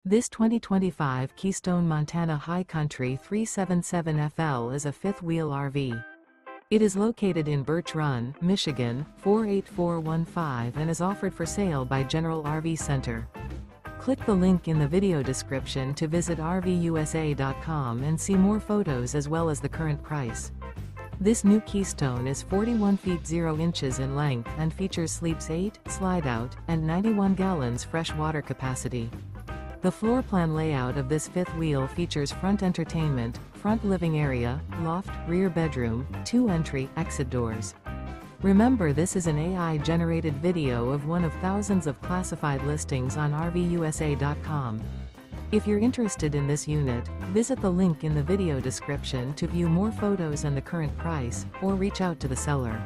This 2025 Keystone Montana High Country 377FL is a fifth-wheel RV. It is located in Birch Run, Michigan, 48415 and is offered for sale by General RV Center. Click the link in the video description to visit RVUSA.com and see more photos as well as the current price. This new Keystone is 41 feet 0 inches in length and features sleeps 8, slide-out, and 91 gallons fresh water capacity. The floor plan layout of this fifth wheel features front entertainment, front living area, loft, rear bedroom, 2 entry/exit doors. Remember, this is an AI-generated video of one of thousands of classified listings on RVUSA.com. If you're interested in this unit, visit the link in the video description to view more photos and the current price, or reach out to the seller.